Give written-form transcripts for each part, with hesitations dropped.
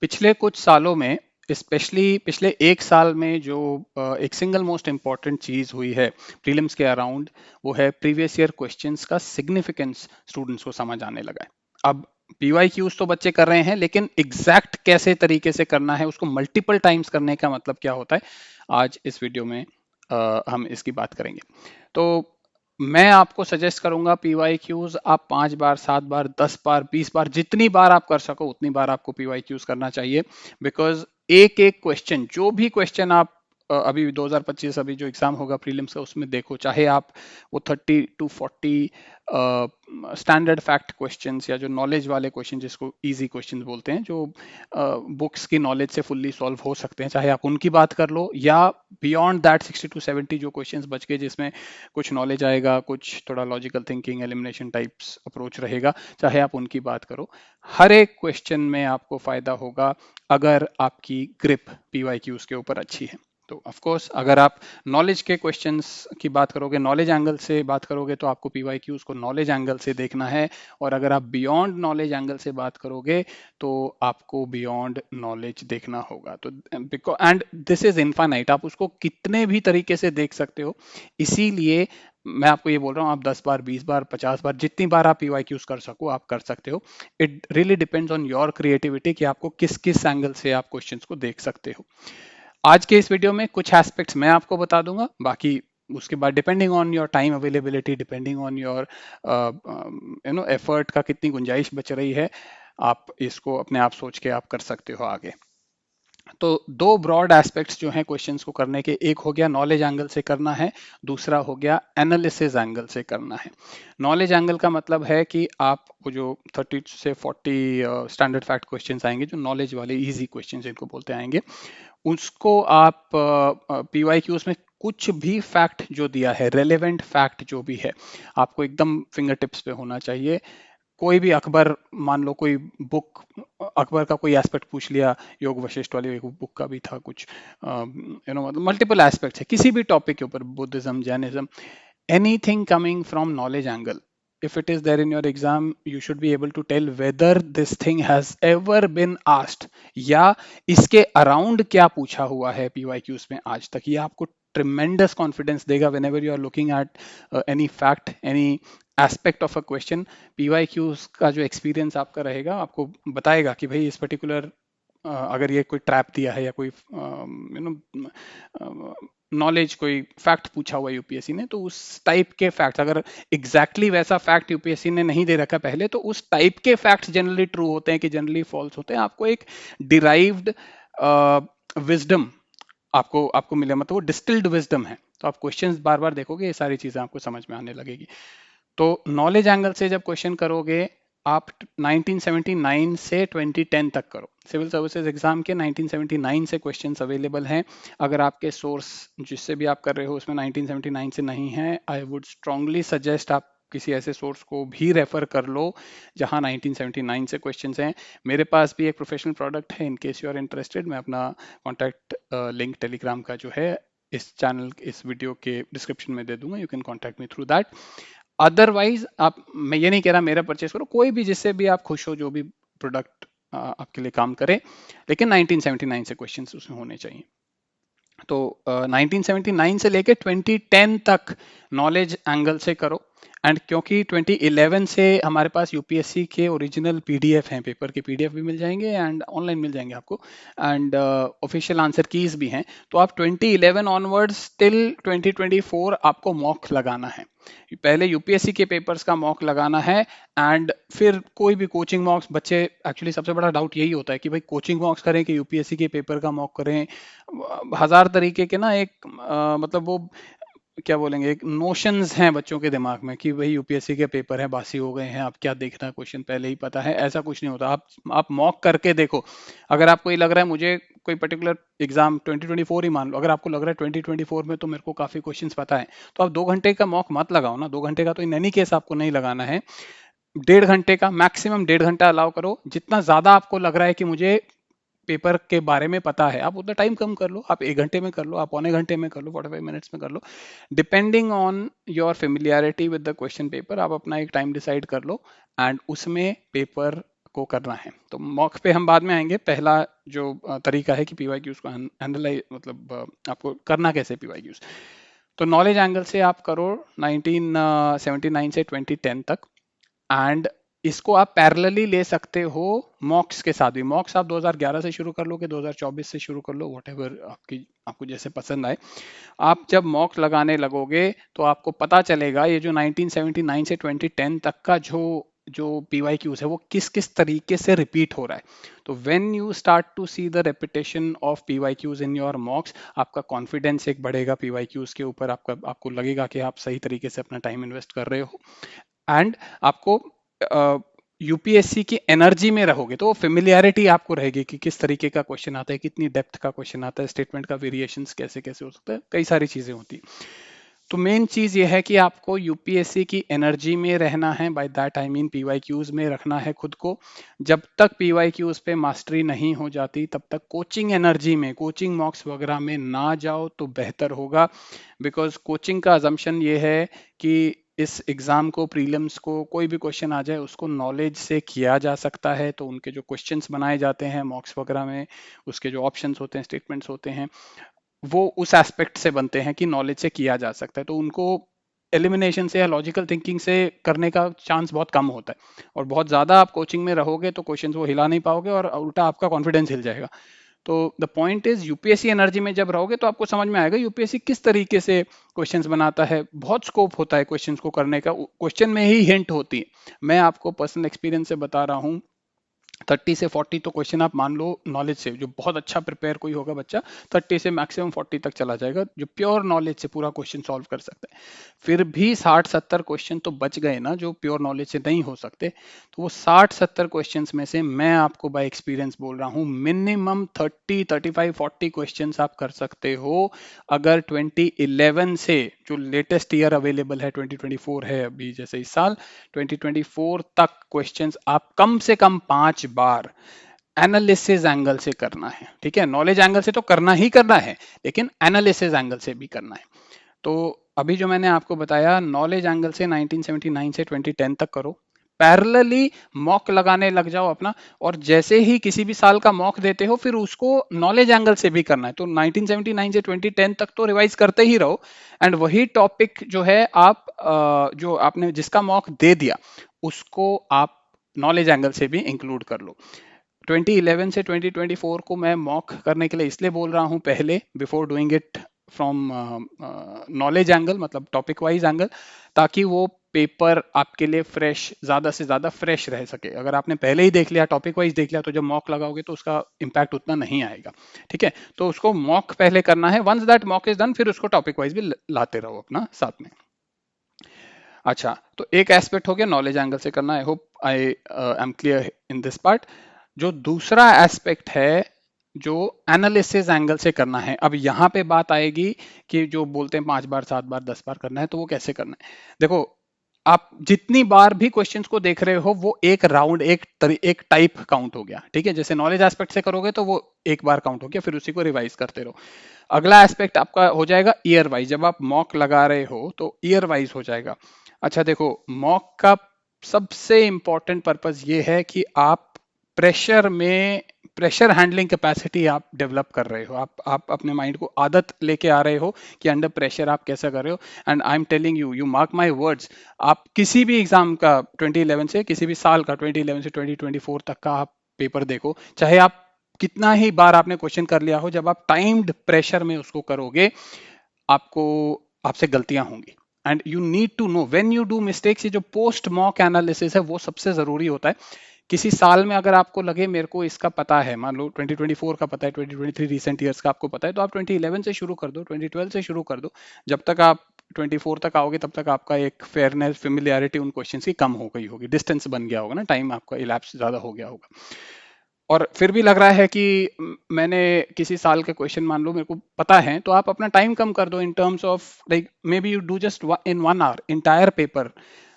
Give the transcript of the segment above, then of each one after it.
पिछले कुछ सालों में, स्पेशली पिछले एक साल में जो एक सिंगल मोस्ट इम्पॉर्टेंट चीज हुई है प्रीलिम्स के अराउंड, वो है प्रीवियस ईयर क्वेश्चंस का सिग्निफिकेंस स्टूडेंट्स को समझ आने लगा है। अब पीवाईक्यूज तो बच्चे कर रहे हैं, लेकिन एग्जैक्ट कैसे तरीके से करना है, उसको मल्टीपल टाइम्स करने का मतलब क्या होता है, आज इस वीडियो में हम इसकी बात करेंगे। तो मैं आपको सजेस्ट करूंगा पीवाईक्यूज आप 5 बार, 7 बार, 10 बार, 20 बार, जितनी बार आप कर सको उतनी बार आपको पीवाईक्यूज करना चाहिए। बिकॉज एक एक क्वेश्चन, जो भी क्वेश्चन आप अभी 2025 अभी जो एग्जाम होगा प्रीलिम्स का, उसमें देखो, चाहे आप वो 30 to 40 स्टैंडर्ड फैक्ट क्वेश्चंस या जो नॉलेज वाले क्वेश्चन, जिसको इजी क्वेश्चंस बोलते हैं, जो बुक्स की नॉलेज से फुल्ली सॉल्व हो सकते हैं, चाहे आप उनकी बात कर लो, या बियॉन्ड दैट 60 to 70 जो क्वेश्चंस बच गए जिसमें कुछ नॉलेज आएगा, कुछ थोड़ा logical thinking, elimination types approach रहेगा, चाहे आप उनकी बात करो, हर एक क्वेश्चन में आपको फायदा होगा अगर आपकी ग्रिप पीवाईक्यूज के ऊपर अच्छी है। तो ऑफ कोर्स अगर आप नॉलेज के क्वेश्चंस की बात करोगे, नॉलेज एंगल से बात करोगे, तो आपको पीवाईक्यूज को नॉलेज एंगल से देखना है। और अगर आप बियॉन्ड नॉलेज एंगल से बात करोगे तो आपको बियॉन्ड नॉलेज देखना होगा। तो because and this is infinite, आप उसको कितने भी तरीके से देख सकते हो। इसीलिए मैं आपको ये बोल रहा हूँ, आप 10 बार, 20 बार, 50 बार, जितनी बार आप पीवाईक्यूज कर सको आप कर सकते हो। It really depends on your creativity कि आपको किस किस एंगल से आप क्वेश्चंस को देख सकते हो। आज के इस वीडियो में कुछ एस्पेक्ट्स मैं आपको बता दूंगा, बाकी उसके बाद depending on your time availability, depending on your effort का कितनी गुंजाइश बच रही है, आप इसको अपने आप सोच के आप कर सकते हो आगे। तो दो ब्रॉड एस्पेक्ट्स जो हैं क्वेश्चंस को करने के, एक हो गया नॉलेज एंगल से करना है, दूसरा हो गया एनालिसिस एंगल से करना है। नॉलेज एंगल का मतलब है कि आप वो जो 30 से 40 स्टैंडर्ड फैक्ट क्वेश्चंस आएंगे, जो नॉलेज वाले इजी क्वेश्चंस इनको बोलते आएंगे, उसको आप पीवाईक्यूज में कुछ भी फैक्ट जो दिया है, रेलेवेंट फैक्ट जो भी है, आपको एकदम फिंगर टिप्स पे होना चाहिए। कोई भी अकबर, मान लो कोई बुक, अकबर का कोई एस्पेक्ट पूछ लिया, योग वशिष्ठ वाली एक बुक का भी था कुछ, मतलब मल्टीपल एस्पेक्ट्स है किसी भी टॉपिक के ऊपर, Buddhism, Jainism, anything coming from knowledge angle, if it is there in your exam, you should be able to tell whether this thing has ever been asked, या इसके अराउंड क्या पूछा हुआ है पीवाईक्यूज में आज तक। ये आपको ट्रिमेंडस कॉन्फिडेंस देगा whenever you are looking at any fact, any aspect of a question. PYQs का जो एक्सपीरियंस आपका रहेगा, आपको बताएगा कि भाई इस पर्टिकुलर अगर ये कोई ट्रैप दिया है या कोई नॉलेज, कोई फैक्ट पूछा हुआ यूपीएससी ने, तो उस टाइप के फैक्ट, अगर एग्जैक्टली वैसा फैक्ट यूपीएससी ने नहीं दे रखा पहले, तो उस टाइप के फैक्ट्स जनरली ट्रू होते हैं कि जनरली फॉल्स होते हैं। आपको एक डिराइव्ड विजडम आपको आपको मिले, मतलब वो डिस्टिल्ड विजडम है। तो आप क्वेश्चंस बार बार देखोगे, ये सारी चीजें आपको समझ में आने लगेगी। तो नॉलेज एंगल से जब क्वेश्चन करोगे, आप 1979 से 2010 तक करो। सिविल सर्विसेज एग्जाम के 1979 से क्वेश्चंस अवेलेबल हैं। अगर आपके सोर्स जिससे भी आप कर रहे हो उसमें 1979 से नहीं है, आई वुड स्ट्रांगली सजेस्ट आप किसी ऐसे सोर्स को भी रेफर कर लो जहां 1979 से क्वेश्चंस हैं। मेरे पास भी एक प्रोफेशनल प्रोडक्ट है, in case you are interested, मैं अपना कॉन्टैक्ट लिंक टेलीग्राम का जो है इस चैनल, इस वीडियो के डिस्क्रिप्शन में दे दूंगा, you can contact me through that. Otherwise आप, मैं ये नहीं कह रहा मेरा परचेस करो, कोई भी जिससे भी आप खुश हो, जो भी प्रोडक्ट आपके लिए काम करे, लेकिन 1979 से क्वेश्चंस उसमें होने चाहिए। तो 1979 से लेके 2010 तक नॉलेज एंगल से करो। एंड क्योंकि 2011 से हमारे पास यूपीएससी के ओरिजिनल पीडीएफ हैं, पेपर के पीडीएफ भी मिल जाएंगे एंड ऑनलाइन मिल जाएंगे आपको, एंड ऑफिशियल आंसर कीज भी हैं। तो आप 2011 ऑनवर्ड्स टिल 2024 आपको मॉक लगाना है। पहले यूपीएससी के पेपर्स का मॉक लगाना है, एंड फिर कोई भी कोचिंग मॉक्स, बच्चे एक्चुअली सबसे बड़ा डाउट यही होता है कि भाई कोचिंग मॉक्स करें कि यूपीएससी के पेपर का मॉक करें। हजार तरीके के ना, एक मतलब वो क्या बोलेंगे, एक नोशंस हैं बच्चों के दिमाग में कि भाई यूपीएससी के पेपर है, बासी हो गए हैं, अब क्या देखना है, क्वेश्चन पहले ही पता है। ऐसा कुछ नहीं होता। आप मॉक करके देखो। अगर आपको ये लग रहा है मुझे कोई पर्टिकुलर एग्जाम 2024 ही मान लो, अगर आपको लग रहा है 2024 में तो मेरे को काफी क्वेश्चंस पता है, तो आप 2 घंटे का मॉक मत लगाओ ना। 2 घंटे का तो इन एनी केस आपको नहीं लगाना है। 1.5 घंटे का, मैक्सिमम 1.5 घंटा अलाउ करो। जितना ज्यादा आपको लग रहा है कि मुझे पेपर के बारे में पता है, आप उतना टाइम कम कर लो, आप 1 घंटे में कर लो, आप पौने घंटे में कर लो, 45 मिनट्स में कर लो। Depending on your familiarity with the question paper, आप अपना एक टाइम डिसाइड कर लो एंड उसमें पेपर को करना है। तो मॉक पे हम बाद में आएंगे। पहला जो तरीका है कि पीवाईक्यूज को एनालाइज मतलब आपको करना कैसे पीवाईक्यूज। तो नॉलेज एंगल से आप करो 1979 से 2010 तक, एंड इसको आप पैरेलली ले सकते हो मॉक्स के साथ भी। मॉक्स आप 2011 से शुरू कर लो कि 2024 से शुरू कर लो, व्हाटएवर आपको जैसे पसंद आए। आप जब मॉक्स लगाने लगोगे तो आपको पता चलेगा ये जो 1979 से 2010 तक का जो जो पीवाईक्यूज है वो किस किस तरीके से रिपीट हो रहा है। तो when you start to see the repetition of PYQs in your mocks, आपका कॉन्फिडेंस एक बढ़ेगा पीवाईक्यूज के ऊपर, आपको लगेगा कि आप सही तरीके से अपना टाइम इन्वेस्ट कर रहे हो, एंड आपको यूपीएससी की एनर्जी में रहोगे तो फेमिलियरिटी आपको रहेगी कि किस तरीके का क्वेश्चन आता है, कितनी डेप्थ का क्वेश्चन आता है, स्टेटमेंट का वेरिएशंस कैसे कैसे हो सकता है, कई सारी चीजें होती है। तो मेन चीज ये है कि आपको यूपीएससी की एनर्जी में रहना है। By that I mean PYQs में रखना है खुद को। जब तक पीवाईक्यूज पे मास्टरी नहीं हो जाती तब तक कोचिंग एनर्जी में, कोचिंग मॉक्स वगैरह में ना जाओ तो बेहतर होगा। बिकॉज कोचिंग का अजम्पशन ये है कि इस एग्जाम को, प्रीलिम्स को, कोई भी क्वेश्चन आ जाए उसको नॉलेज से किया जा सकता है। तो उनके जो क्वेश्चंस बनाए जाते हैं मॉक्स वगैरह में, उसके जो ऑप्शंस होते हैं, स्टेटमेंट्स होते हैं, वो उस एस्पेक्ट से बनते हैं कि नॉलेज से किया जा सकता है। तो उनको एलिमिनेशन से या लॉजिकल थिंकिंग से करने का चांस बहुत कम होता है। और बहुत ज़्यादा आप कोचिंग में रहोगे तो क्वेश्चंस वो हिला नहीं पाओगे और उल्टा आपका कॉन्फिडेंस हिल जाएगा। तो the point is UPSC energy में जब रहोगे तो आपको समझ में आएगा यूपीएससी किस तरीके से क्वेश्चंस बनाता है। बहुत स्कोप होता है क्वेश्चंस को करने का, क्वेश्चन में ही हिंट होती है। मैं आपको पर्सनल एक्सपीरियंस से बता रहा हूँ, 30 से 40 तो क्वेश्चन आप मान लो नॉलेज से, जो बहुत अच्छा प्रिपेयर कोई होगा बच्चा 30 से मैक्सिमम 40 तक चला जाएगा, जो प्योर नॉलेज से पूरा क्वेश्चन सॉल्व कर सकता है। फिर भी 60-70 क्वेश्चन तो बच गए ना जो प्योर नॉलेज से नहीं हो सकते। तो वो 60-70 क्वेश्चन में से मैं आपको बाय एक्सपीरियंस बोल रहा हूँ मिनिमम 30, 35, 40 क्वेश्चन आप कर सकते हो अगर 2011 से, जो लेटेस्ट ईयर अवेलेबल है 2024 है अभी जैसे इस साल, 2024 तक क्वेश्चंस आप कम से कम 5 बार एनालिसिस एंगल से करना है। ठीक है, नॉलेज एंगल से तो करना ही करना है, लेकिन एनालिसिस एंगल से भी करना है। तो अभी जो मैंने आपको बताया नॉलेज एंगल से 1979 से 2010 तक करो, पैरेलली मॉक लगाने लग जाओ अपना, और जैसे ही किसी भी साल का मॉक देते हो फिर उसको नॉलेज एंगल से भी करना है। तो 1979 से 2010 तक तो रिवाइज करते ही रहो, एंड वही टॉपिक जो है आप जो आपने जिसका मॉक दे दिया उसको आप नॉलेज एंगल से भी इंक्लूड कर लो। 2011 से 2024 को मैं मॉक करने के लिए इसलिए बोल रहा हूं पहले, before doing it from knowledge angle मतलब टॉपिक वाइज एंगल, ताकि वो पेपर आपके लिए फ्रेश, ज्यादा से ज्यादा फ्रेश रह सके। अगर आपने पहले ही देख लिया, टॉपिक वाइज देख लिया, तो जब मॉक लगाओगे तो उसका इम्पैक्ट उतना नहीं आएगा। ठीक है, तो उसको मॉक पहले करना है, once that mock is done फिर उसको टॉपिक वाइज भी लाते रहो अपना साथ में। अच्छा, तो एक एस्पेक्ट हो गया नॉलेज एंगल से करना। I hope I am clear in this part. जो दूसरा एस्पेक्ट है जो एनालिसिस एंगल से करना है, अब यहाँ पे बात आएगी कि जो बोलते हैं 5 बार 7 बार 10 बार करना है, तो वो कैसे करना है। देखो, आप जितनी बार भी क्वेश्चंस को देख रहे हो वो एक राउंड, एक टाइप काउंट हो गया। ठीक है, जैसे नॉलेज एस्पेक्ट से करोगे तो वो एक बार काउंट हो गया, फिर उसी को रिवाइज करते रहो। अगला एस्पेक्ट आपका हो जाएगा ईयर वाइज। जब आप मॉक लगा रहे हो तो ईयर वाइज हो जाएगा। अच्छा देखो, मॉक का सबसे इंपॉर्टेंट पर्पस ये है कि आप प्रेशर में, प्रेशर हैंडलिंग कैपेसिटी आप डेवलप कर रहे हो। आप अपने माइंड को आदत लेके आ रहे हो कि अंडर प्रेशर आप कैसा कर रहे हो। And I am telling you, you mark my words, आप किसी भी एग्जाम का 2011 से, किसी भी साल का 2011 से 2024 तक का आप पेपर देखो, चाहे आप कितना ही बार आपने क्वेश्चन कर लिया हो, जब आप टाइम्ड प्रेशर में उसको करोगे आपको, आपसे गलतियां होंगी। And you need to know when you do mistakes. ये जो पोस्ट मॉक एनालिसिस है वो सबसे जरूरी होता है। किसी साल में अगर आपको लगे मेरे को इसका पता है, मान लो 2024 का पता है, 2023 रिसेंट ईयर्स का आपको पता है, तो आप 2011 से शुरू कर दो, 2012 से शुरू कर दो। जब तक आप 24 तक आओगे तब तक आपका एक फेयरनेस, फेमिलियरिटी उन क्वेश्चंस की कम हो गई होगी, डिस्टेंस बन गया होगा ना, टाइम आपका इलैप्स ज्यादा हो गया होगा। और फिर भी लग रहा है कि मैंने किसी साल के क्वेश्चन मान लो मेरे को पता है, तो आप अपना टाइम कम कर दो in terms of like maybe you do just in 1 hour entire paper.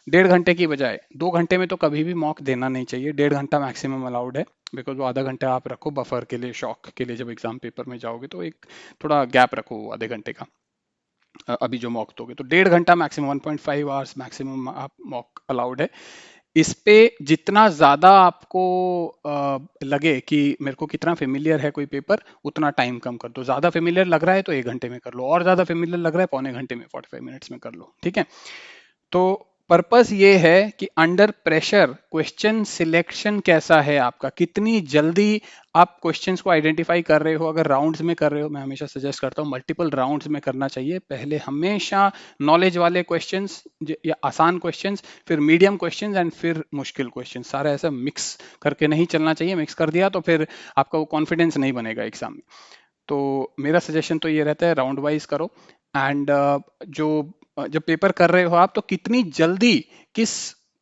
1.5 घंटे की बजाय 2 घंटे में तो कभी भी मॉक देना नहीं चाहिए, 1.5 घंटा मैक्सिमम अलाउड है। बिकॉज वो आधा घंटा आप रखो बफर के लिए, शॉक के लिए, जब एग्जाम पेपर में जाओगे तो एक थोड़ा गैप रखो आधे घंटे का। अभी जो मॉक दोगे तो 1.5 घंटा मैक्सिमम, 1.5 आवर्स मैक्सिमम आप मॉक अलाउड है। इस पे जितना ज़्यादा आपको लगे कि मेरे को कितना फेमिलियर है कोई पेपर, उतना टाइम कम कर दो। ज़्यादा फेमिलियर लग रहा है तो 1 घंटे में कर लो, और ज़्यादा फेमिलियर लग रहा है पौने घंटे में, 45 मिनट्स में कर लो, ठीक है। तो पर्पस ये है कि अंडर प्रेशर क्वेश्चन सिलेक्शन कैसा है आपका, कितनी जल्दी आप क्वेश्चंस को आइडेंटिफाई कर रहे हो। अगर राउंड्स में कर रहे हो, मैं हमेशा सजेस्ट करता हूँ मल्टीपल राउंड्स में करना चाहिए। पहले हमेशा नॉलेज वाले क्वेश्चंस या आसान क्वेश्चंस, फिर मीडियम क्वेश्चंस एंड फिर मुश्किल क्वेश्चंस, सारा ऐसा मिक्स करके नहीं चलना चाहिए। मिक्स कर दिया तो फिर आपका वो कॉन्फिडेंस नहीं बनेगा एग्जाम में। तो मेरा सजेशन तो ये रहता है राउंड वाइज करो। एंड जो जब पेपर कर रहे हो आप, तो कितनी जल्दी किस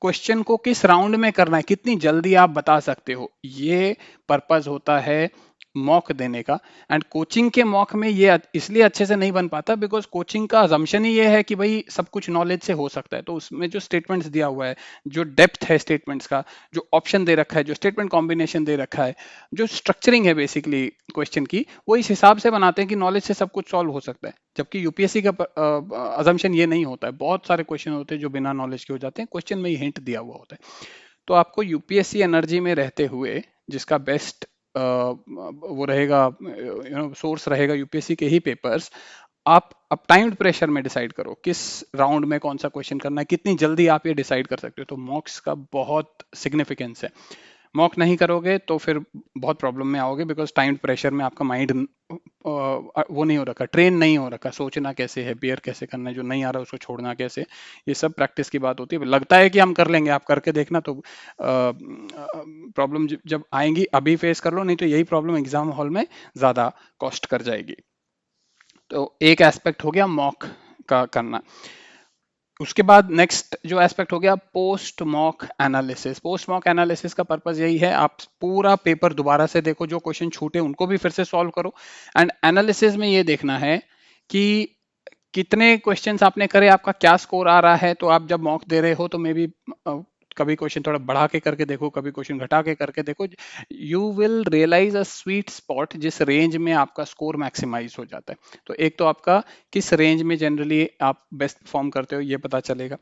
क्वेश्चन को किस राउंड में करना है, कितनी जल्दी आप बता सकते हो, ये पर्पस होता है मॉक देने का। एंड कोचिंग के मॉक में ये इसलिए अच्छे से नहीं बन पाता बिकॉज कोचिंग का अजम्पशन ही ये है कि भाई सब कुछ नॉलेज से हो सकता है। तो उसमें जो स्टेटमेंट्स दिया हुआ है, जो डेप्थ है स्टेटमेंट्स का, जो ऑप्शन दे रखा है, जो स्टेटमेंट कॉम्बिनेशन दे रखा है, जो स्ट्रक्चरिंग है बेसिकली क्वेश्चन की, वो इस हिसाब से बनाते हैं कि नॉलेज से सब कुछ सॉल्व हो सकता है। जबकि यूपीएससी का अजम्पशन ये नहीं होता है। बहुत सारे क्वेश्चन होते हैं जो बिना नॉलेज के हो जाते हैं, क्वेश्चन में ही हिंट दिया हुआ होता है। तो आपको यूपीएससी एनर्जी में रहते हुए, जिसका बेस्ट वो रहेगा, सोर्स रहेगा यूपीएससी के ही पेपर्स, आप अब टाइम्ड प्रेशर में डिसाइड करो किस राउंड में कौन सा क्वेश्चन करना है, कितनी जल्दी आप ये डिसाइड कर सकते हो। तो मॉक्स का बहुत सिग्निफिकेंस है। मॉक नहीं करोगे तो फिर बहुत प्रॉब्लम में आओगे बिकॉज टाइम्ड प्रेशर में आपका माइंड वो नहीं हो रखा, ट्रेन नहीं हो रखा, सोचना कैसे है, बियर कैसे करना है, जो नहीं आ रहा है उसको छोड़ना कैसे, ये सब प्रैक्टिस की बात होती है। लगता है कि हम कर लेंगे, आप करके देखना तो प्रॉब्लम जब आएंगी अभी फेस कर लो, नहीं तो यही प्रॉब्लम एग्जाम हॉल में ज्यादा कॉस्ट कर जाएगी। तो एक एस्पेक्ट हो गया मॉक का करना। उसके बाद नेक्स्ट जो एस्पेक्ट हो गया post mock analysis. Post mock analysis का पर्पस यही है, आप पूरा पेपर दोबारा से देखो, जो क्वेश्चन छूटे उनको भी फिर से सॉल्व करो। एंड एनालिसिस में ये देखना है कि कितने क्वेश्चंस आपने करे, आपका क्या स्कोर आ रहा है। तो आप जब मॉक दे रहे हो तो मे बी कभी क्वेश्चन थोड़ा बढ़ा के करके देखो, कभी क्वेश्चन घटा के करके देखो। You will realise a sweet spot जिस रेंज में आपका स्कोर मैक्सिमाइज हो जाता है। तो एक तो आपका किस रेंज में जनरली आप बेस्ट परफॉर्म करते हो ये पता चलेगा।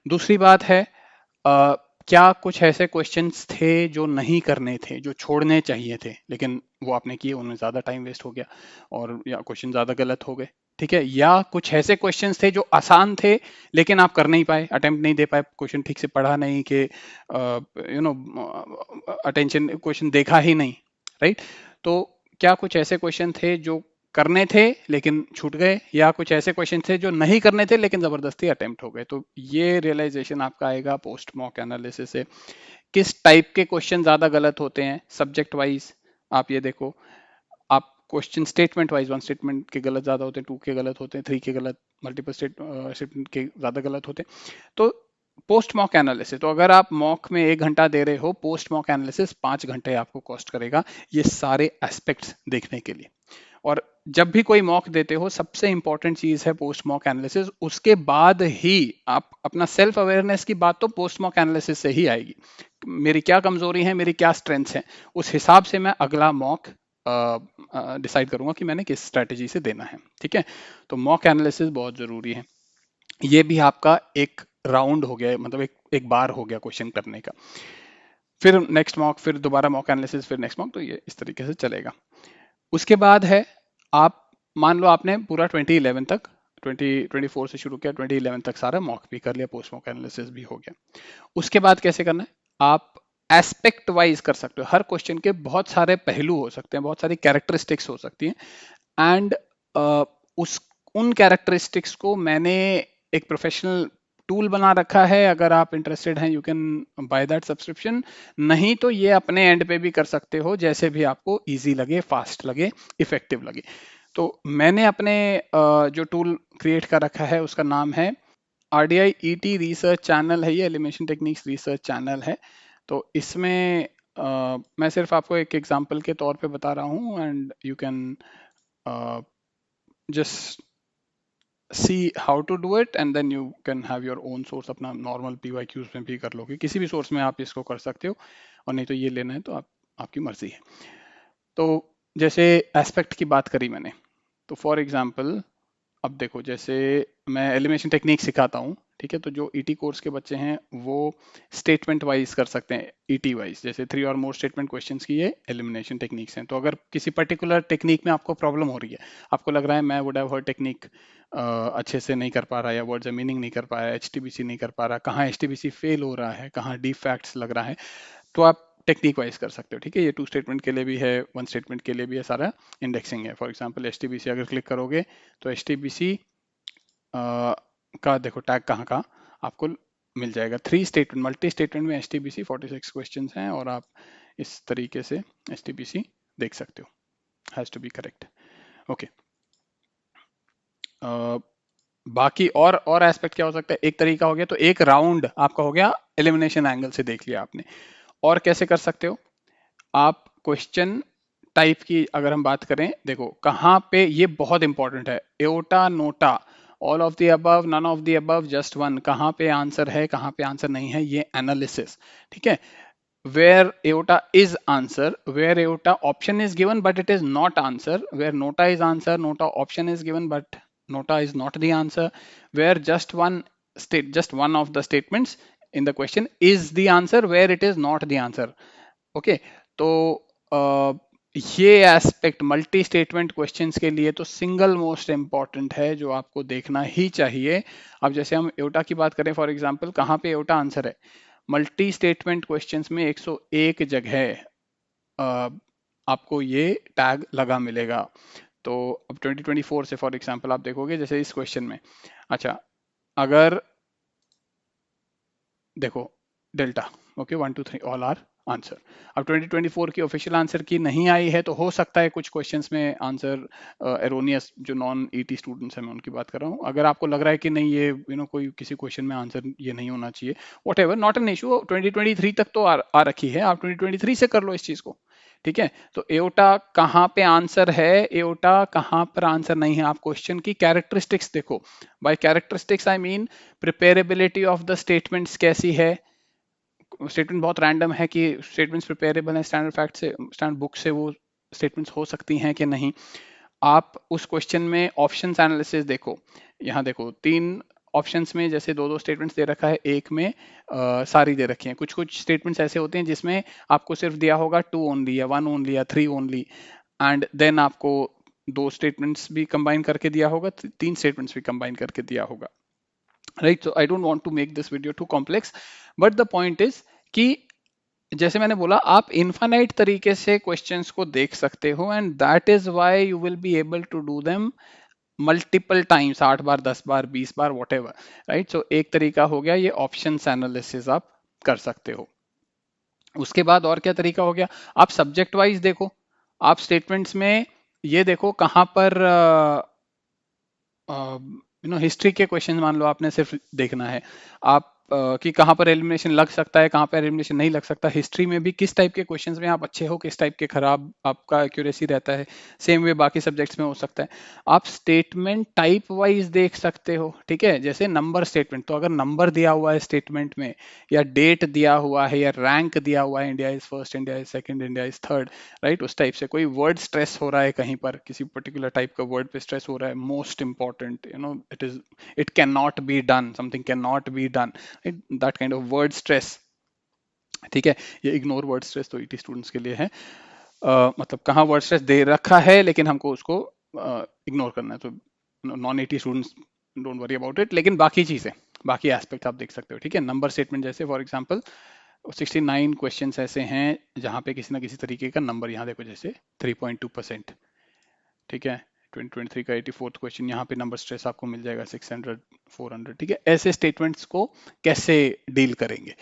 दूसरी बात है क्या कुछ ऐसे क्वेश्चंस थे जो नहीं करने थे, जो छोड़ने चाहिए थे, लेकिन वो आपने किए, उनमें ज्यादा टाइम वेस्ट हो गया, और या क्वेश्चन ज्यादा गलत हो गए, ठीक है। या कुछ ऐसे क्वेश्चंस थे जो आसान थे लेकिन आप कर नहीं पाए, अटेम्प्ट नहीं दे पाए, क्वेश्चन ठीक से पढ़ा नहीं, कि अटेंशन क्वेश्चन देखा ही नहीं, राइट। तो क्या कुछ ऐसे क्वेश्चन थे जो करने थे लेकिन छूट गए, या कुछ ऐसे क्वेश्चन थे जो नहीं करने थे लेकिन जबरदस्ती अटेम्प्ट हो गए। तो ये रियलाइजेशन आपका आएगा पोस्ट मॉक एनालिसिस से। किस टाइप के क्वेश्चन ज्यादा गलत होते हैं सब्जेक्ट वाइज, आप ये देखो। आप question statement wise, one statement के गलत ज्यादा होते हैं, टू के गलत होते हैं, थ्री के गलत, मल्टीपल स्टेटमेंट के ज्यादा गलत होते हैं। तो पोस्ट मॉक एनालिसिस, तो अगर आप मॉक में 1 घंटा दे रहे हो, पोस्ट मॉक एनालिसिस 5 घंटे आपको कॉस्ट करेगा, ये सारे एस्पेक्ट्स देखने के लिए। और जब भी कोई मॉक देते हो, सबसे इंपॉर्टेंट चीज है पोस्ट मॉक एनालिसिस। उसके बाद ही आप अपना सेल्फ अवेयरनेस की बात तो पोस्ट मॉक एनालिसिस से ही आएगी। मेरी क्या कमजोरी है, मेरी क्या स्ट्रेंथ्स हैं, उस हिसाब से मैं अगला मॉक डिसाइड करूंगा कि मैंने किस स्ट्रेटेजी से देना है, ठीक है। तो मॉक एनालिसिस बहुत जरूरी है। ये भी आपका एक राउंड हो गया, मतलब एक एक बार हो गया क्वेश्चन करने का। फिर नेक्स्ट मॉक, फिर दोबारा मॉक एनालिसिस, फिर नेक्स्ट मॉक, तो ये इस तरीके से चलेगा। उसके बाद है, आप मान लो आपने पूरा 2011 तक, 2024 से शुरू किया, 2011 तक सारा मॉक भी कर लिया, पोस्ट मॉक एनालिसिस भी हो गया। उसके बाद कैसे करना है, आप एस्पेक्ट वाइज कर सकते हो। हर क्वेश्चन के बहुत सारे पहलू हो सकते हैं, बहुत सारी कैरेक्टरिस्टिक्स हो सकती हैं। एंड उस उन कैरेक्टरिस्टिक्स को मैंने एक प्रोफेशनल टूल बना रखा है। अगर आप इंटरेस्टेड हैं, you can by that subscription. नहीं तो ये अपने एंड पे भी कर सकते हो, जैसे भी आपको इजी लगे, फास्ट लगे, इफेक्टिव लगे। तो मैंने अपने जो टूल क्रिएट कर रखा है उसका नाम है RDI ET रिसर्च चैनल है, ये एलिमिनेशन टेक्निक्स रिसर्च चैनल है। तो इसमें मैं सिर्फ आपको एक एग्जांपल के तौर पे बता रहा हूँ, and you can just see how to do it, and then you can have your own source. अपना नॉर्मल PYQs में भी कर लोगे, किसी भी सोर्स में आप इसको कर सकते हो, और नहीं तो ये लेना है तो आपकी मर्जी है। तो जैसे एस्पेक्ट की बात करी मैंने, तो फॉर एग्जांपल अब देखो, जैसे मैं एलिमिनेशन टेक्निक सिखाता हूँ, ठीक है। तो जो ईटी कोर्स के बच्चे हैं वो स्टेटमेंट वाइज कर सकते हैं, ईटी वाइज, जैसे 3 और मोर स्टेटमेंट क्वेश्चंस की ये एलिमिनेशन टेक्निक्स हैं। तो अगर किसी पर्टिकुलर टेक्निक में आपको प्रॉब्लम हो रही है, आपको लग रहा है मैं वुड हैव हर्ड टेक्निक अच्छे से नहीं कर पा रहा, या वर्ड मीनिंग नहीं कर पा रहा, एचटीबीसी नहीं कर पा रहा, कहाँ एचटीबीसी फेल हो रहा है, कहाँ डी फैक्ट्स लग रहा है, तो आप टेक्निक वाइज कर सकते हो, ठीक है। ये 2 स्टेटमेंट के लिए भी है, 1 स्टेटमेंट के लिए भी है, सारा इंडेक्सिंग है। फॉर एग्जांपल एचटीबीसी अगर क्लिक करोगे तो एचटीबीसी का देखो टैग कहाँ का आपको मिल जाएगा। 3 स्टेटमेंट, मल्टी स्टेटमेंट में एचटीबीसी 46 क्वेश्चंस हैं, और आप इस तरीके से एचटीबीसी देख सकते हो, has to be correct. Okay, बाकी और एस्पेक्ट क्या हो सकता है, एक तरीका हो गया, तो एक राउंड आपका हो गया एलिमिनेशन एंगल से देख लिया आपने। और कैसे कर सकते हो आप, क्वेश्चन टाइप की अगर हम बात करें, देखो कहाँ पे ये बहुत इंपॉर्टेंट है, AOTA NOTA, all of the above, none of the above, just one, कहाँ पे आंसर है कहाँ पे आंसर नहीं है, ये एनालिसिस, ठीक है। where aorta is answer, where aorta option is given but it is not answer, where nota is answer, nota option is given but nota is not the answer, where just one of the statements in the question is the answer, where it is not the answer। Okay, तो ये aspect multi statement questions के लिए तो single most important है, जो आपको देखना ही चाहिए। अब जैसे हम एओटा की बात करें, फॉर एग्जांपल कहाँ पे एओटा आंसर है, मल्टी स्टेटमेंट क्वेश्चंस में 101 जगह आपको ये टैग लगा मिलेगा। तो अब 2024 से फॉर एग्जांपल आप देखोगे, जैसे इस क्वेश्चन में, अच्छा अगर देखो delta, okay 1 2 3 all are answer. अब 2024 की ऑफिशियल आंसर की नहीं आई है, तो हो सकता है कुछ क्वेश्चंस में आंसर एरोनियस, जो नॉन ईटी स्टूडेंट्स हैं मैं उनकी बात कर रहा हूँ। अगर आपको लग रहा है कि नहीं ये कोई किसी क्वेश्चन में आंसर ये नहीं होना चाहिए, what ever, not an issue, 2023 तक तो आ रखी है, आप 2023 से कर लो इस चीज को, ठीक है। तो एओटा कहाँ पे आंसर है, एओटा कहाँ पर आंसर नहीं है, आप क्वेश्चन की कैरेक्टरिस्टिक्स देखो। By characteristics I mean preparability of the statements कैसी है, स्टेटमेंट बहुत रैंडम है कि स्टेटमेंट्स प्रिपेरेबल है स्टैंडर्ड फैक्ट से, स्टैंडर्ड बुक से वो स्टेटमेंट्स हो सकती हैं कि नहीं। आप उस क्वेश्चन में ऑप्शंस एनालिसिस देखो, यहाँ देखो 3 ऑप्शंस में जैसे 2 स्टेटमेंट्स दे रखा है, एक में सारी दे रखी हैं। कुछ कुछ स्टेटमेंट्स ऐसे होते हैं जिसमें आपको सिर्फ दिया होगा 2 ओनली, या 1 ओनली, या 3 ओनली, एंड देन आपको 2 स्टेटमेंट्स भी कंबाइन करके दिया होगा, 3 स्टेटमेंट्स भी कंबाइन करके दिया होगा, right. So I don't want to make this video too complex, but the point is कि जैसे मैंने बोला, आप इनफाइनाइट तरीके से क्वेश्चंस को देख सकते हो, and that is why you will be able to do them multiple times, 8 बार, 10 बार, 20 बार, वॉट एवर, राइट। सो एक तरीका हो गया ये ऑप्शंस एनालिसिस आप कर सकते हो। उसके बाद और क्या तरीका हो गया, आप सब्जेक्ट वाइज देखो, आप स्टेटमेंट्स में ये देखो कहाँ पर हिस्ट्री के क्वेश्चन मान लो आपने सिर्फ देखना है, आप कि कहाँ पर एलिमिनेशन लग सकता है, कहाँ पर एलिमिनेशन नहीं लग सकता, हिस्ट्री में भी किस टाइप के क्वेश्चंस में आप अच्छे हो, किस टाइप के खराब आपका एक्यूरेसी रहता है, सेम वे बाकी सब्जेक्ट्स में हो सकता है। आप स्टेटमेंट टाइप वाइज देख सकते हो, ठीक है। जैसे नंबर स्टेटमेंट, तो अगर नंबर दिया हुआ है स्टेटमेंट में, या डेट दिया हुआ है, या रैंक दिया हुआ है, India is first, India is second, India is third, right, उस टाइप से कोई वर्ड स्ट्रेस हो रहा है कहीं पर, किसी पर्टिकुलर टाइप का वर्ड पे स्ट्रेस हो रहा है, most important, it can not be done, something can not be done, that kind of word stress, ठीक है। ये इग्नोर वर्ड स्ट्रेस तो ईटी स्टूडेंट्स के लिए है, मतलब कहाँ वर्ड स्ट्रेस दे रखा है लेकिन हमको उसको इग्नोर करना है, तो non ET students don't worry about it, लेकिन बाकी चीजें, बाकी एस्पेक्ट आप देख सकते हो, ठीक है। नंबर स्टेटमेंट जैसे फॉर एग्जांपल 69 क्वेश्चंस ऐसे हैं जहां पे किसी ना किसी तरीके का नंबर, यहाँ देखो जैसे 3.2%, ठीक है। 2023 का 84th क्वेश्चन, यहाँ पे नंबर स्ट्रेस आपको मिल जाएगा 600, 400, ठीक है। ऐसे स्टेटमेंट्स को कैसे डील करेंगे,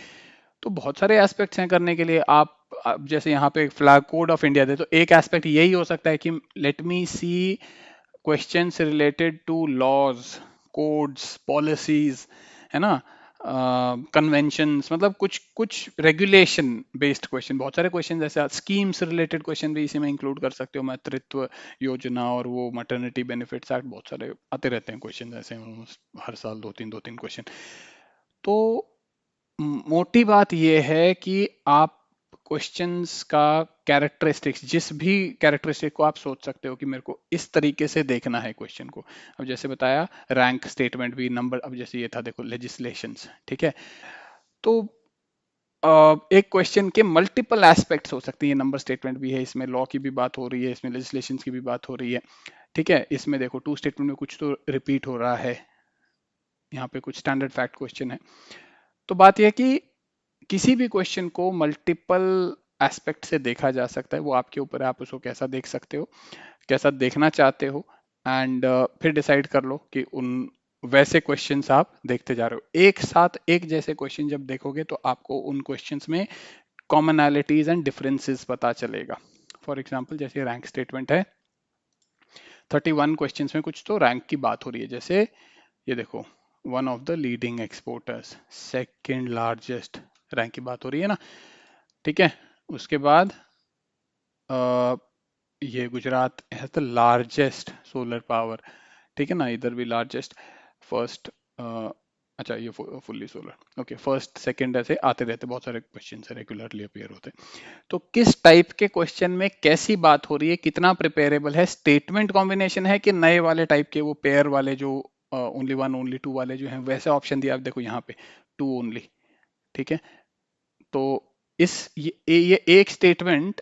तो बहुत सारे एस्पेक्ट्स हैं करने के लिए। आप जैसे यहाँ पे फ्लैग कोड ऑफ इंडिया दे, तो एक एस्पेक्ट यही हो सकता है कि let me see questions related to laws, codes, policies, है ना, कन्वेंशंस, मतलब कुछ कुछ रेगुलेशन बेस्ड क्वेश्चन, बहुत सारे क्वेश्चन जैसे स्कीम्स रिलेटेड क्वेश्चन भी इसी में इंक्लूड कर सकते हो, मातृत्व योजना और वो मैटरनिटी बेनिफिट्स एक्ट, बहुत सारे आते रहते हैं क्वेश्चन ऐसे, हर साल दो तीन क्वेश्चन। तो मोटी बात यह है कि आप क्वेश्चंस का कैरेक्टरिस्टिक्स, जिस भी कैरेक्टरिस्टिक को आप सोच सकते हो कि मेरे को इस तरीके से देखना है क्वेश्चन को। अब जैसे बताया रैंक स्टेटमेंट भी नंबर, अब जैसे ये था देखो लेजिस्लेशंस, ठीक है। तो एक क्वेश्चन के मल्टीपल एस्पेक्ट्स हो सकती है, नंबर स्टेटमेंट भी है, इसमें लॉ की भी बात हो रही है, इसमें लेजिस्लेशन की भी बात हो रही है, ठीक है। इसमें देखो टू स्टेटमेंट में कुछ तो रिपीट हो रहा है, यहाँ पे कुछ स्टैंडर्ड फैक्ट क्वेश्चन है। तो बात यह है कि किसी भी क्वेश्चन को मल्टीपल एस्पेक्ट से देखा जा सकता है, वो आपके ऊपर है, आप उसको कैसा देख सकते हो, कैसा देखना चाहते हो, एंड फिर डिसाइड कर लो कि उन वैसे क्वेश्चंस आप देखते जा रहे हो। एक साथ एक जैसे क्वेश्चन जब देखोगे तो आपको उन क्वेश्चंस में कॉमनैलिटीज एंड डिफरेंसेस पता चलेगा। फॉर एग्जांपल जैसे रैंक स्टेटमेंट है, 31 क्वेश्चंस में कुछ तो रैंक की बात हो रही है, जैसे ये देखो one of the leading exporters, second largest, rank की बात हो रही है ना, ठीक है। उसके बाद ये Gujarat has the largest solar power, ठीक है ना, इधर भी लार्जेस्ट, फर्स्ट, अच्छा ये fully solar, okay, first second, ऐसे आते रहते बहुत सारे क्वेश्चन है, रेगुलरली अपीयर होते हैं। तो किस टाइप के क्वेश्चन में कैसी बात हो रही है, कितना प्रिपेरेबल है, स्टेटमेंट कॉम्बिनेशन है कि नए वाले टाइप के, वो पेयर वाले जो ओनली वन ओनली टू वाले जो हैं, वैसे ऑप्शन दिया आप देखो यहाँ पे टू ओनली, ठीक है। तो ये एक स्टेटमेंट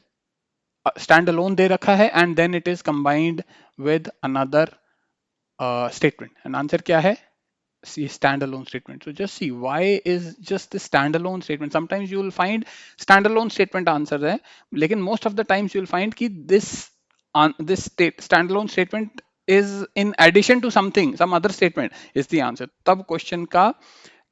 स्टैंड अलोन दे रखा है and then it is combined with another statement, and answer क्या है, see standalone statement. So just see why is just the standalone statement. Sometimes you will find standalone statement answer है, लेकिन most of the times you will find कि this standalone statement is in addition to something, some other statement is the answer. तब question का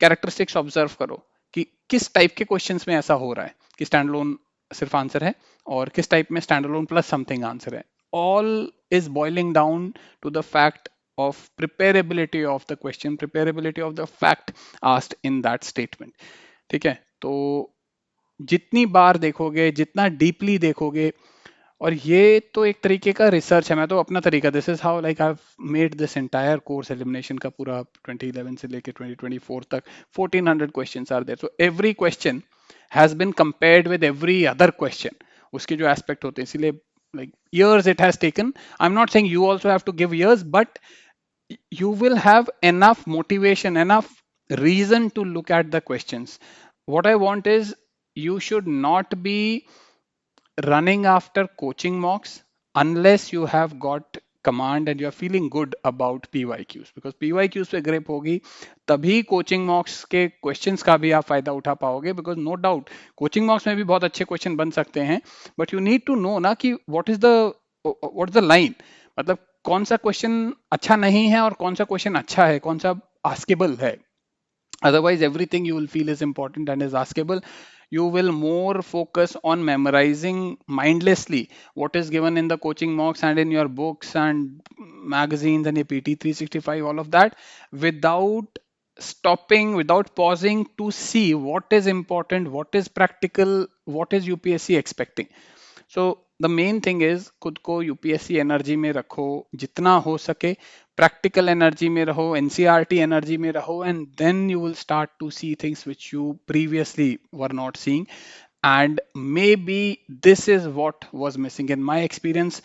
characteristics observe करो कि किस type के questions में ऐसा हो रहा है कि स्टैंडअलोन सिर्फ आंसर है और किस टाइप में स्टैंडअलोन प्लस समथिंग आंसर है। All is boiling down to the fact of preparability of the question, preparability of the fact asked in that statement, ठीक है। तो जितनी बार देखोगे, जितना डीपली देखोगे, और ये तो एक तरीके का रिसर्च है, मैं तो अपना तरीका, this is how like I made this entire course elimination का पूरा 2011 से लेके 2024 तक 1400 questions are there, so every question has been compared with every other question, उसके जो एस्पेक्ट होते हैं, इसीलिए like years it has taken. I'm not saying you also have to give years, but you will have enough motivation, enough reason to look at the questions. What I want is you should not be running after coaching mocks unless you have got command and you are feeling good about PYQs, because PYQs पे grip होगी तभी coaching मॉक्स के questions का भी आप फायदा उठा पाओगे, because no doubt coaching mocks में भी बहुत अच्छे क्वेश्चन बन सकते हैं, but you need to know ना कि व्हाट इज द लाइन, मतलब कौन सा क्वेश्चन अच्छा नहीं है और कौन सा क्वेश्चन अच्छा है, कौन सा आस्केबल है। Otherwise everything you will feel is important and is askable. You will more focus on memorizing mindlessly what is given in the coaching mocks and in your books and magazines and your PT 365, all of that, without stopping, without pausing to see what is important, what is practical, what is UPSC expecting. So the main thing is खुद को UPSC energy में रखो जितना हो सके, practical energy में रहो, NCERT energy में रहो, and then you will start to see things which you previously were not seeing, and maybe this is what was missing in my experience.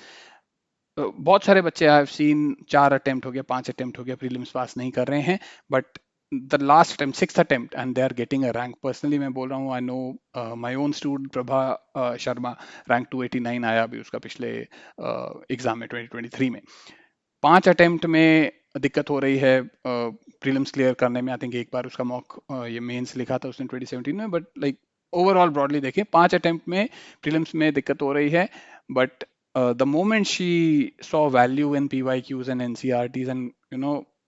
बहुत सारे बच्चे आई हैव सीन 4 अटेम्प्ट हो गया, 5 attempt हो गया, prelims पास नहीं कर रहे हैं, but the last attempt, 6th attempt, and they are getting a rank. Personally मैं बोल रहा हूँ, I know my own student Prabha Sharma, rank 289 आया अभी उसका पिछले एग्जाम में 2023 में। 5 अटेम्प्ट में दिक्कत हो रही है प्रीलिम्स क्लियर करने में। आई थिंक एक बार उसका मॉक ये मेंस लिखा था उसने 2017 में, बट लाइक ओवरऑल ब्रॉडली देखें 5 अटेम्प्ट में प्रीलिम्स में दिक्कत हो रही है, but the moment she saw value in PYQs and NCRTs and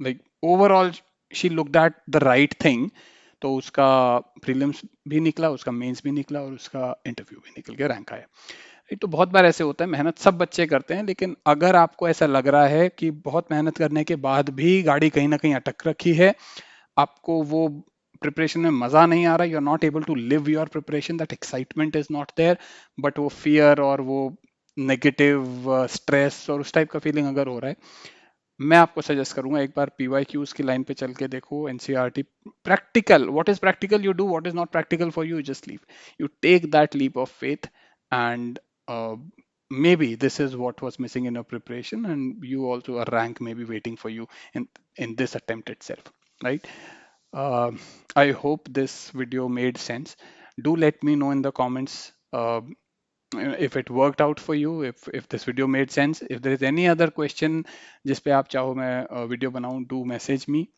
like overall she looked at the right thing, तो उसका प्रीलिम्स भी निकला, उसका मेंस भी निकला और उसका इंटरव्यू भी निकल गया, रैंक आया। तो बहुत बार ऐसे होता है, मेहनत सब बच्चे करते हैं, लेकिन अगर आपको ऐसा लग रहा है कि बहुत मेहनत करने के बाद भी गाड़ी कहीं ना कहीं अटक रखी है, आपको वो प्रिपरेशन में मजा नहीं आ रहा, you are not able to live your preparation, that excitement is not there, but वो फियर और वो नेगेटिव स्ट्रेस और उस टाइप का फीलिंग अगर हो रहा है, मैं आपको सजेस्ट करूंगा एक बार PYQs की लाइन पे चल के देखो, NCERT practical, what is practical you do, what is not practical for you just leave, you take that leap of faith, and maybe this is what was missing in your preparation, and you also a rank may be waiting for you in this attempt itself, right? uh, I hope this video made sense. Do let me know in the comments if it worked out for you, if this video made sense. If there is any other question जिस पे आप चाहो मैं video बनाऊं, do message me.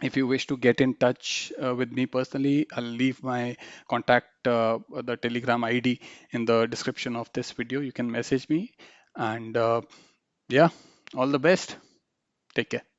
If you wish to get in touch with me personally, I'll leave my contact, the Telegram ID in the description of this video. You can message me, and yeah, all the best. Take care.